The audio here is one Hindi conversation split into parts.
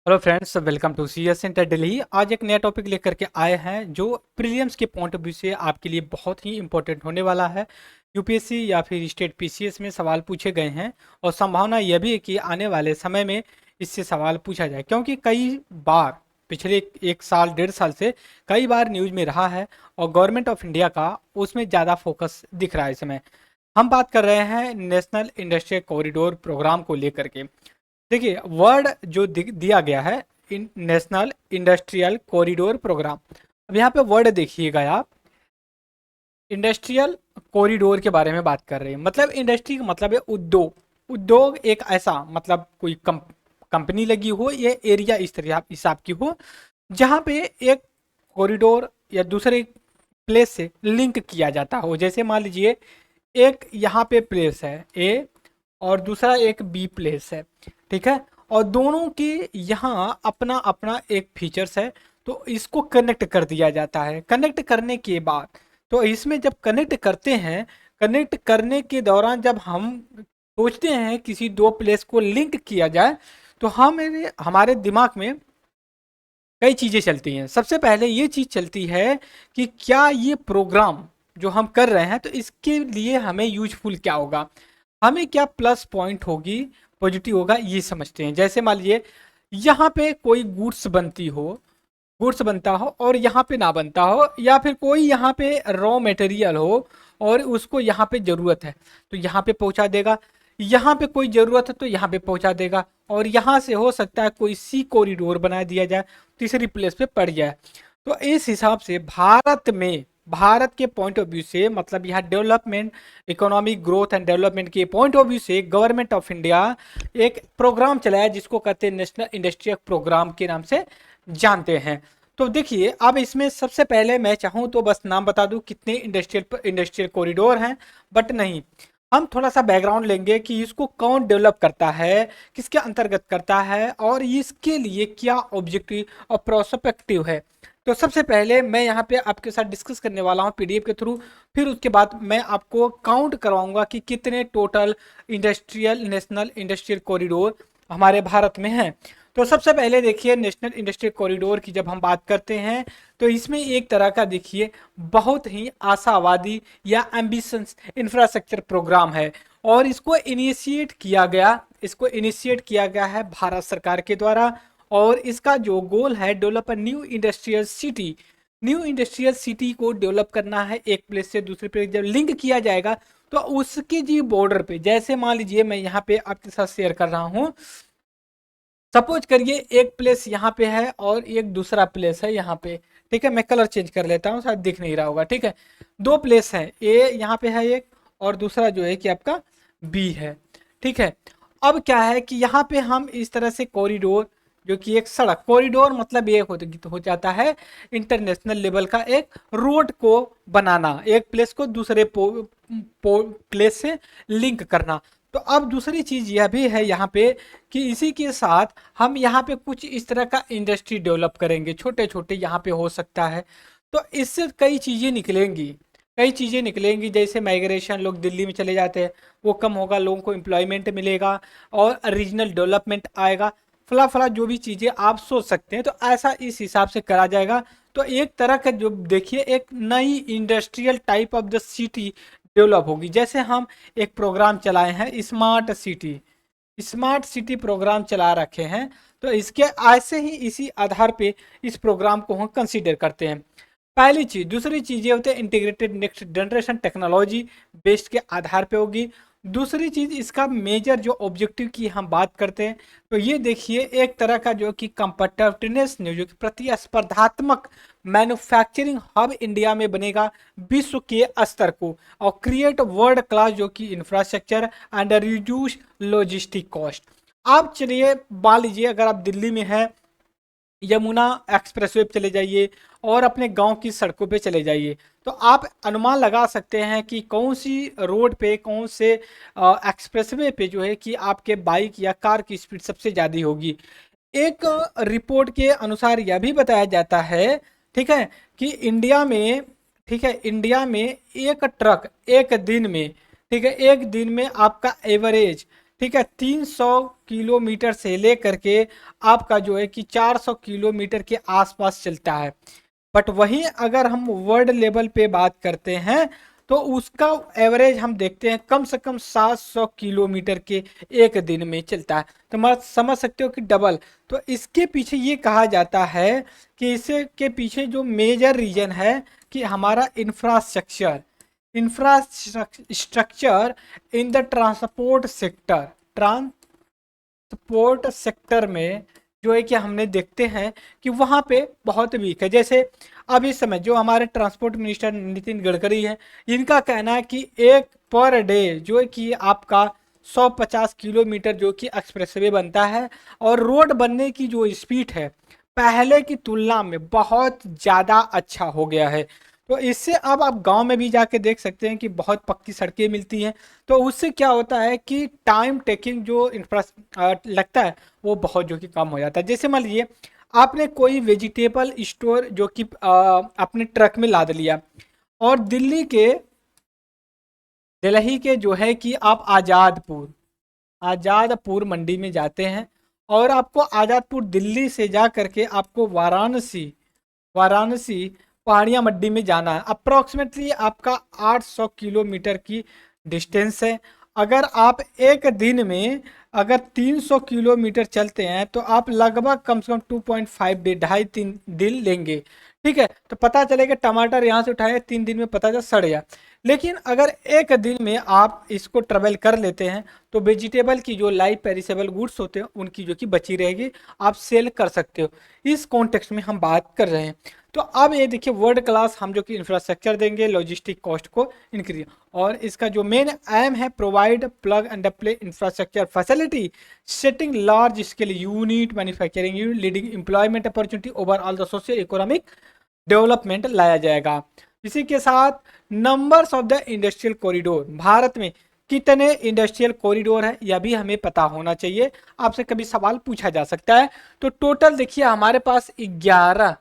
Hello friends, welcome to C S centre Delhi. आज एक नया टॉपिक लेकर के आए हैं जो प्रीलिम्स के पॉइंट ऑफ व्यू से आपके लिए बहुत ही इंपॉर्टेंट होने वाला है। यूपीएससी या फिर स्टेट पीसीएस में सवाल पूछे गए हैं और संभावना यह भी है कि आने वाले समय में इससे सवाल पूछा जाए, क्योंकि कई बार पिछले एक साल 1.5 साल से कई बार न्यूज में रहा है और गवर्नमेंट ऑफ इंडिया का उसमें ज़्यादा फोकस दिख रहा है इस समय। हम बात कर रहे हैं नेशनल इंडस्ट्रियल कॉरिडोर प्रोग्राम को लेकर के। देखिए, वर्ड जो दिया गया है, नेशनल इंडस्ट्रियल कॉरिडोर प्रोग्राम। अब यहाँ पे वर्ड देखिएगा आप, इंडस्ट्रियल कॉरिडोर के बारे में बात कर रहे हैं। मतलब इंडस्ट्री का मतलब है उद्योग। उद्योग एक ऐसा मतलब कोई कंपनी लगी हो, ये एरिया इस तरह हिसाब की हो जहाँ पे एक कॉरिडोर या दूसरे प्लेस से लिंक किया जाता हो। जैसे मान लीजिए एक यहाँ पे प्लेस है ए और दूसरा एक बी प्लेस है, ठीक है। और दोनों के यहाँ अपना अपना एक फीचर्स है, तो इसको कनेक्ट कर दिया जाता है। कनेक्ट करने के बाद तो इसमें जब कनेक्ट करते हैं, कनेक्ट करने के दौरान जब हम सोचते हैं किसी दो प्लेस को लिंक किया जाए, तो हमें हमारे दिमाग में कई चीज़ें चलती हैं। सबसे पहले ये चीज़ चलती है कि क्या ये प्रोग्राम जो हम कर रहे हैं तो इसके लिए हमें यूजफुल क्या होगा, हमें क्या प्लस पॉइंट होगी, पॉजिटिव होगा, ये समझते हैं। जैसे मान लीजिए यहाँ पे कोई गुड्स बनता हो और यहाँ पे ना बनता हो, या फिर कोई यहाँ पे रॉ मटेरियल हो और उसको यहाँ पे ज़रूरत है तो यहाँ पे पहुँचा देगा। यहाँ पे कोई ज़रूरत है तो यहाँ पे पहुँचा देगा। और यहाँ से हो सकता है कोई सी कॉरिडोर बना दिया जाए, तीसरी प्लेस पे पड़ जाए। तो इस हिसाब से भारत के पॉइंट ऑफ व्यू से, मतलब यहाँ development, economic growth and development के पॉइंट ऑफ व्यू से गवर्नमेंट ऑफ इंडिया एक प्रोग्राम चलाया जिसको कहते हैं नेशनल इंडस्ट्रियल प्रोग्राम के नाम से जानते हैं। तो देखिए, अब इसमें सबसे पहले मैं चाहूँ तो बस नाम बता दूं कितने इंडस्ट्रियल कॉरिडोर हैं, बट नहीं, हम थोड़ा सा बैकग्राउंड लेंगे कि इसको कौन डेवलप करता है, किसके अंतर्गत करता है और इसके लिए क्या ऑब्जेक्टिव और प्रोस्पेक्टिव है। तो सबसे पहले मैं यहाँ पे आपके साथ डिस्कस करने वाला हूँ पीडीएफ के थ्रू। फिर उसके बाद मैं आपको काउंट करवाऊंगा कि कितने टोटल नेशनल इंडस्ट्रियल कॉरिडोर हमारे भारत में हैं। तो सबसे पहले देखिए, नेशनल इंडस्ट्रियल कॉरिडोर की जब हम बात करते हैं तो इसमें एक तरह का देखिए बहुत ही आशावादी या एम्बिशंस इंफ्रास्ट्रक्चर प्रोग्राम है। और इसको इनिशिएट किया गया है भारत सरकार के द्वारा। और इसका जो गोल है, develop a new industrial city को डेवलप करना है। एक प्लेस से दूसरे प्लेस जब लिंक किया जाएगा तो उसके जी बॉर्डर पे, जैसे मान लीजिए मैं यहाँ पे आपके साथ शेयर कर रहा हूँ, सपोज करिए एक प्लेस यहाँ पे है और एक दूसरा प्लेस है यहाँ पे, ठीक है। मैं कलर चेंज कर लेता हूँ, शायद दिख नहीं रहा होगा, ठीक है। दो प्लेस है, ए यहाँ पे है एक, और दूसरा जो है कि आपका बी है, ठीक है। अब क्या है कि यहाँ पे हम इस तरह से कॉरिडोर, जो कि एक सड़क, कॉरिडोर मतलब ये हो जाता है इंटरनेशनल लेवल का एक रोड को बनाना, एक प्लेस को दूसरे प्लेस से लिंक करना। तो अब दूसरी चीज यह भी है यहाँ पे कि इसी के साथ हम यहाँ पे कुछ इस तरह का इंडस्ट्री डेवलप करेंगे, छोटे छोटे यहाँ पे हो सकता है। तो इससे कई चीज़ें निकलेंगी, जैसे माइग्रेशन, लोग दिल्ली में चले जाते हैं, वो कम होगा, लोगों को एम्प्लॉयमेंट मिलेगा और रीजनल डेवलपमेंट आएगा। फला फला जो भी चीज़ें आप सोच सकते हैं, तो ऐसा इस हिसाब से करा जाएगा। तो एक तरह का जो देखिए एक नई industrial type of the city develop होगी। जैसे हम एक प्रोग्राम चलाए हैं स्मार्ट सिटी प्रोग्राम चला रखे हैं, तो इसके ऐसे ही इसी आधार पे इस प्रोग्राम को हम कंसीडर करते हैं। पहली चीज, दूसरी चीज ये होते हैं integrated next generation technology based के आधार पे होगी। दूसरी चीज, इसका मेजर जो ऑब्जेक्टिव की हम बात करते हैं, तो ये देखिए एक तरह का जो कि कंपटिटिवनेस, जो कि प्रतिस्पर्धात्मक मैन्युफैक्चरिंग हब इंडिया में बनेगा विश्व के स्तर को, और क्रिएट वर्ल्ड क्लास जो कि infrastructure and reduce logistic cost. आप चलिए मान लीजिए अगर आप दिल्ली में हैं, यमुना एक्सप्रेसवे पे चले जाइए और अपने गांव की सड़कों पे चले जाइए, तो आप अनुमान लगा सकते हैं कि कौन सी रोड पे, कौन से एक्सप्रेसवे पे जो है कि आपके बाइक या कार की स्पीड सबसे ज़्यादा होगी। एक रिपोर्ट के अनुसार यह भी बताया जाता है, ठीक है, कि इंडिया में, ठीक है, इंडिया में एक ट्रक एक दिन में, ठीक है, एक दिन में आपका एवरेज, ठीक है, 300 किलोमीटर से लेकर के आपका जो है कि 400 किलोमीटर के आसपास चलता है। बट वहीं अगर हम वर्ल्ड लेवल पे बात करते हैं तो उसका एवरेज हम देखते हैं कम से कम 700 किलोमीटर के एक दिन में चलता है। तो मैं समझ सकते हो कि डबल। तो इसके पीछे ये कहा जाता है कि इसे के पीछे जो मेजर रीजन है कि हमारा infrastructure infrastructure in the transport sector, transport sector में जो है कि हमने देखते हैं कि वहाँ पे बहुत वीक है। जैसे अब इस समय जो हमारे ट्रांसपोर्ट मिनिस्टर नितिन गडकरी हैं, इनका कहना है कि एक पर डे जो है कि आपका 150 किलोमीटर जो कि एक्सप्रेसवे बनता है और रोड बनने की जो स्पीड है पहले की तुलना में बहुत ज़्यादा अच्छा हो गया है। तो इससे अब आप गांव में भी जाके देख सकते हैं कि बहुत पक्की सड़कें मिलती हैं। तो उससे क्या होता है कि टाइम टेकिंग जो लगता है वो बहुत जो कि कम हो जाता है। जैसे मान लीजिए आपने कोई वेजिटेबल स्टोर जो कि अपने ट्रक में लाद लिया और दिल्ली के जो है कि आप आज़ादपुर मंडी में जाते हैं और आपको आज़ादपुर दिल्ली से जा करके आपको वाराणसी पहाड़िया मंडी में जाना है। अप्रोक्सीमेटली आपका 800 किलोमीटर की डिस्टेंस है। अगर आप एक दिन में अगर 300 किलोमीटर चलते हैं तो आप लगभग कम से कम 2.5 डे, 2.5-3 दिन लेंगे। ठीक है, तो पता चलेगा टमाटर यहाँ से उठाए 3 दिन में पता चल सड़ गया। लेकिन अगर एक दिन में आप इसको ट्रेवल कर लेते हैं तो वेजिटेबल की जो लाइव पेरिसेबल गुड्स होते हैं उनकी जो कि बची रहेगी, आप सेल कर सकते हो। इस कॉन्टेक्स्ट में हम बात कर रहे हैं। तो अब ये देखिए वर्ल्ड क्लास हम जो कि इंफ्रास्ट्रक्चर देंगे, लॉजिस्टिक कॉस्ट को इंक्रीज, और इसका जो मेन एम है provide plug and play infrastructure facility setting large scale unit manufacturing unit leading employment opportunity overall the social economic development लाया जाएगा। इसी के साथ numbers of the industrial corridor, Bharat में कितने इंडस्ट्रियल कॉरिडोर है यह भी हमें पता होना चाहिए, आपसे कभी सवाल पूछा जा सकता है। तो टोटल देखिए हमारे पास 11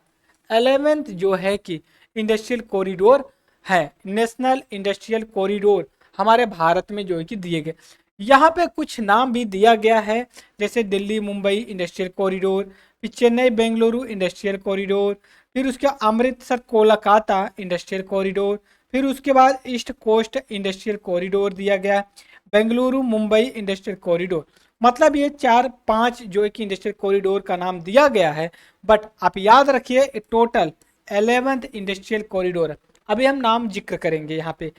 जो है कि इंडस्ट्रियल कॉरिडोर है, नेशनल इंडस्ट्रियल कॉरिडोर हमारे भारत में जो है कि दिए गए। यहाँ पे कुछ नाम भी दिया गया है, जैसे दिल्ली मुंबई इंडस्ट्रियल कॉरिडोर, फिर चेन्नई बेंगलुरु इंडस्ट्रियल कॉरिडोर, फिर उसके अमृतसर कोलकाता इंडस्ट्रियल कॉरिडोर, फिर उसके बाद ईस्ट कोस्ट इंडस्ट्रियल कॉरिडोर दिया गया, बेंगलुरु मुंबई इंडस्ट्रियल कॉरिडोर। मतलब ये 4-5 जो है कि इंडस्ट्रियल कॉरिडोर का नाम दिया गया है। बट आप याद रखिए टोटल 11th इंडस्ट्रियल कॉरिडोर। अभी हम नाम जिक्र करेंगे यहाँ पे।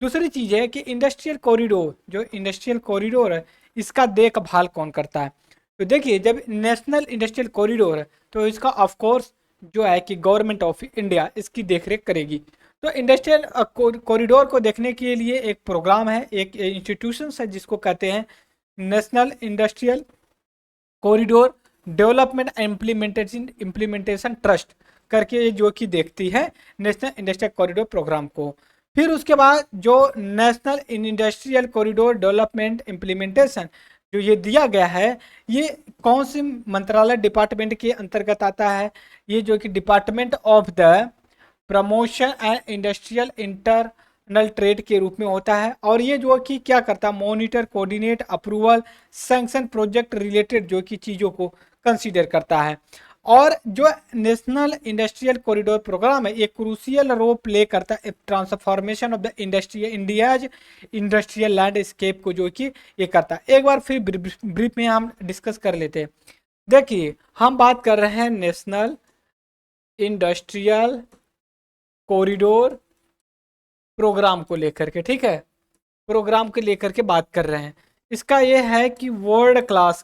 दूसरी चीज़ है कि इंडस्ट्रियल कॉरिडोर, जो इंडस्ट्रियल कॉरिडोर है इसका देखभाल कौन करता है। तो देखिए जब नेशनल इंडस्ट्रियल कॉरिडोर है तो इसका ऑफकोर्स जो है कि गवर्नमेंट ऑफ इंडिया इसकी देखरेख करेगी। तो इंडस्ट्रियल कॉरिडोर को देखने के लिए एक प्रोग्राम है, एक इंस्टीट्यूशन है जिसको कहते हैं national industrial corridor development implementation trust करके, जो कि देखती है नेशनल इंडस्ट्रियल कॉरिडोर प्रोग्राम को। फिर उसके बाद जो national industrial corridor development implementation जो ये दिया गया है, ये कौन सी मंत्रालय डिपार्टमेंट के अंतर्गत आता है, ये जो कि department of the promotion and industrial internal trade के रूप में होता है। और ये जो कि क्या करता है, monitor coordinate approval sanction project related जो कि चीज़ों को कंसीडर करता है। और जो नेशनल इंडस्ट्रियल कॉरिडोर प्रोग्राम है ये क्रूशियल रोल प्ले करता है transformation of the India's industrial landscape को जो कि ये करता है। एक बार फिर ब्रीफ में हम डिस्कस कर लेते हैं। देखिए हम बात कर रहे हैं नेशनल इंडस्ट्रियल कॉरिडोर प्रोग्राम को लेकर के, ठीक है, प्रोग्राम को लेकर के बात कर रहे हैं। इसका ये है कि वर्ल्ड क्लास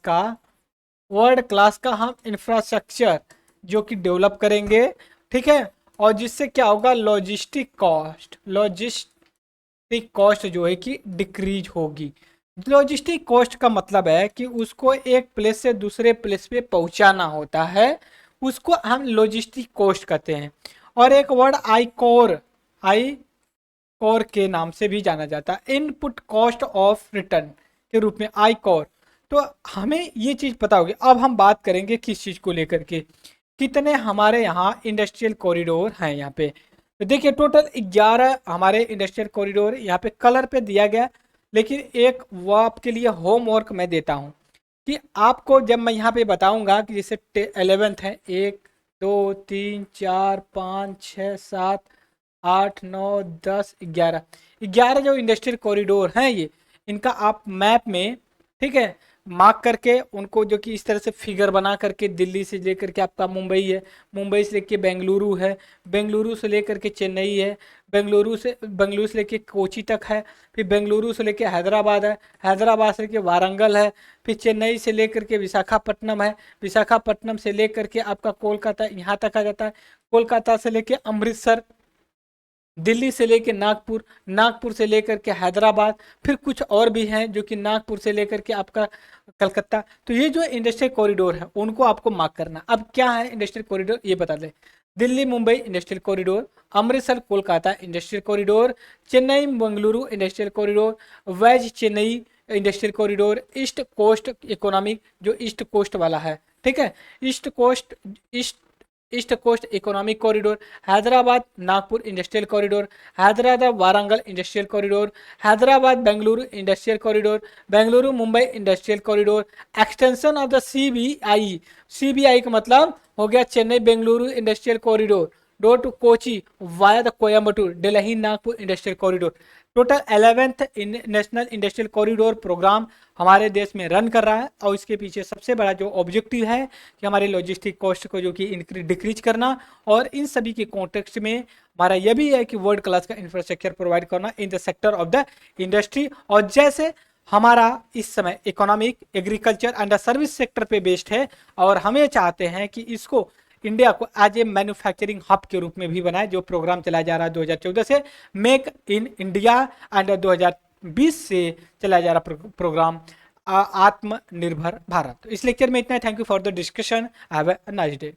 का हम इंफ्रास्ट्रक्चर जो कि डेवलप करेंगे, ठीक है, और जिससे क्या होगा लॉजिस्टिक कॉस्ट जो है कि डिक्रीज होगी। लॉजिस्टिक कॉस्ट का मतलब है कि उसको एक प्लेस से दूसरे प्लेस पे पहुंचाना होता है, उसको हम लॉजिस्टिक कॉस्ट कहते हैं। और एक वर्ड आई कोर के नाम से भी जाना जाता है, इनपुट कॉस्ट ऑफ रिटर्न के रूप में आई कोर। तो हमें ये चीज़ पता होगी। अब हम बात करेंगे किस चीज़ को लेकर के, कितने हमारे यहाँ इंडस्ट्रियल कॉरिडोर हैं यहाँ पे। तो देखिए टोटल 11 हमारे इंडस्ट्रियल कॉरिडोर यहाँ पे कलर पे दिया गया। लेकिन एक वो आपके लिए होमवर्क मैं देता हूँ कि आपको जब मैं यहाँ पे बताऊंगा कि जैसे 11th है, 1 2 3 4 5 6 7 8 9 10 11 जो इंडस्ट्रियल कॉरिडोर हैं ये, इनका आप मैप में, ठीक है, मार्क करके उनको जो कि इस तरह से फिगर बना करके, दिल्ली से लेकर के आपका मुंबई है, मुंबई से लेके बेंगलुरु है, बेंगलुरु से लेकर के चेन्नई है, बेंगलुरु से लेके कोची तक है, फिर बेंगलुरु से लेके हैदराबाद है, हैदराबाद से लेके वारंगल है, फिर चेन्नई से लेकर के विशाखापट्टनम है, विशाखापट्टनम से लेकर के आपका कोलकाता यहाँ तक आ जाता है, कोलकाता से लेके अमृतसर, दिल्ली से लेकर नागपुर, नागपुर से लेकर के हैदराबाद, फिर कुछ और भी हैं जो कि नागपुर से लेकर के आपका कलकत्ता। तो ये जो इंडस्ट्रियल कॉरिडोर है उनको आपको मार्क करना। अब क्या है इंडस्ट्रियल कॉरिडोर ये बता दें। Delhi Mumbai industrial corridor, Amritsar Kolkata industrial corridor, Chennai Bengaluru industrial corridor, वेज Chennai industrial corridor, east coast economic जो ईस्ट कोस्ट वाला है, ठीक है, east coast economic corridor, Hyderabad Nagpur industrial corridor, Hyderabad Warangal industrial corridor, Hyderabad Bengaluru industrial corridor, Bengaluru Mumbai industrial corridor, extension of the CBI, CBI का मतलब हो गया Chennai Bengaluru industrial corridor, door to Kochi via the Coimbatore Delhi Nagpur industrial corridor. Total 11th national industrial corridor programme हमारे देश में रन कर रहा है, और इसके पीछे सबसे बड़ा जो ऑब्जेक्टिव है कि हमारे लॉजिस्टिक कॉस्ट को जो कि डिक्रीज करना, और इन सभी के कॉन्टेक्स्ट में हमारा यह भी है कि वर्ल्ड क्लास का इंफ्रास्ट्रक्चर प्रोवाइड करना in the sector of the industry. और जैसे हमारा इस समय economic, agriculture and service sector पे बेस्ड है, और हमें चाहते हैं कि इसको इंडिया को एज ए मैन्युफैक्चरिंग हब के रूप में भी बनाए, जो प्रोग्राम चलाया जा रहा है 2014 से, मेक इन इंडिया, एंड 2020 से चलाया जा रहा प्रोग्राम आत्मनिर्भर भारत। इस लेक्चर में इतना। Thank you for the discussion. Have a nice day.